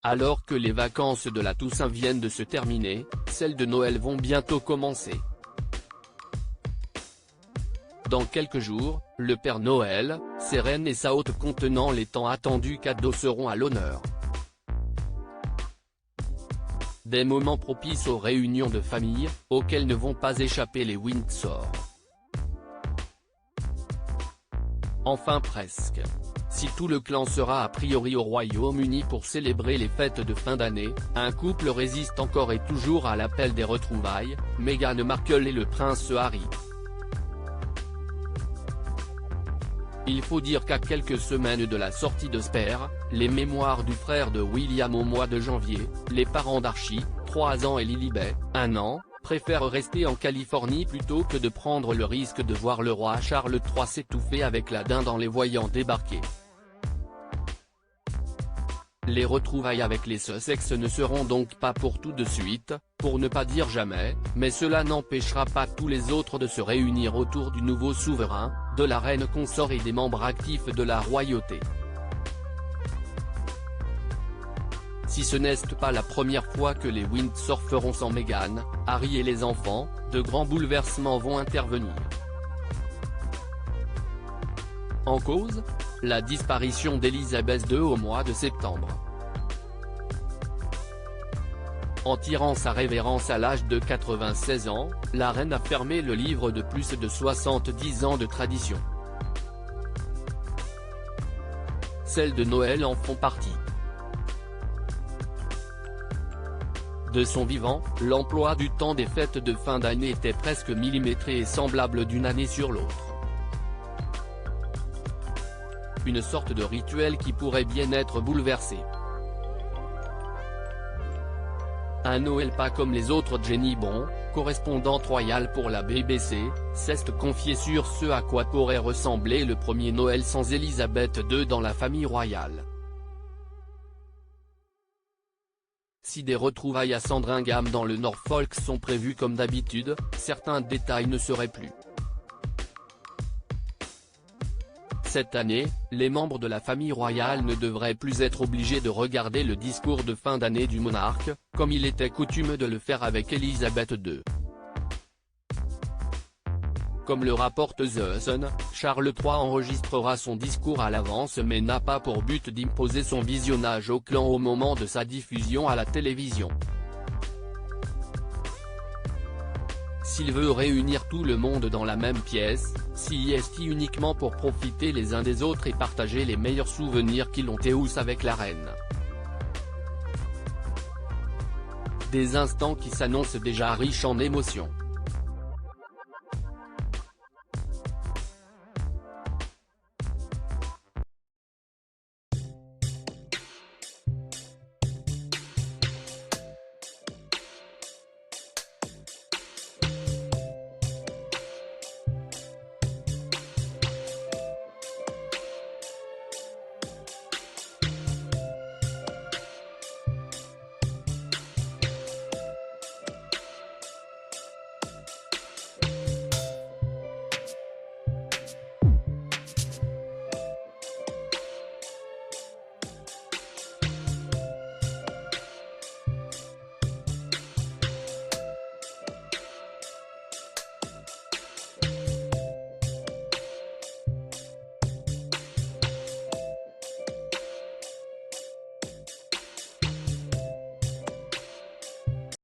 Alors que les vacances de la Toussaint viennent de se terminer, celles de Noël vont bientôt commencer. Dans quelques jours, le Père Noël, ses reines et sa haute contenant les tant attendus cadeaux seront à l'honneur. Des moments propices aux réunions de famille, auxquelles ne vont pas échapper les Windsor. Enfin presque. Si tout le clan sera a priori au Royaume-Uni pour célébrer les fêtes de fin d'année, un couple résiste encore et toujours à l'appel des retrouvailles, Meghan Markle et le prince Harry. Il faut dire qu'à quelques semaines de la sortie de Spare, les mémoires du frère de William au mois de janvier, les parents d'Archie, 3 ans et Lilibet, 1 an, préfèrent rester en Californie plutôt que de prendre le risque de voir le roi Charles III s'étouffer avec la dinde en les voyant débarquer. Les retrouvailles avec les Sussex ne seront donc pas pour tout de suite, pour ne pas dire jamais, mais cela n'empêchera pas tous les autres de se réunir autour du nouveau souverain, de la reine consort et des membres actifs de la royauté. Si ce n'est pas la première fois que les Windsor feront sans Meghan, Harry et les enfants, de grands bouleversements vont intervenir. En cause, la disparition d'Elisabeth II au mois de septembre. En tirant sa révérence à l'âge de 96 ans, la reine a fermé le livre de plus de 70 ans de tradition. Celles de Noël en font partie. De son vivant, l'emploi du temps des fêtes de fin d'année était presque millimétré et semblable d'une année sur l'autre. Une sorte de rituel qui pourrait bien être bouleversé. Un Noël pas comme les autres. Jenny Bond, correspondante royale pour la BBC, s'est confiée sur ce à quoi pourrait ressembler le premier Noël sans Elisabeth II dans la famille royale. Si des retrouvailles à Sandringham dans le Norfolk sont prévues comme d'habitude, certains détails ne seraient plus. Cette année, les membres de la famille royale ne devraient plus être obligés de regarder le discours de fin d'année du monarque, comme il était coutume de le faire avec Elisabeth II. Comme le rapporte The Sun, Charles III enregistrera son discours à l'avance mais n'a pas pour but d'imposer son visionnage au clan au moment de sa diffusion à la télévision. S'il veut réunir tout le monde dans la même pièce, s'y est uniquement pour profiter les uns des autres et partager les meilleurs souvenirs qu'ils ont tous avec la reine. Des instants qui s'annoncent déjà riches en émotions.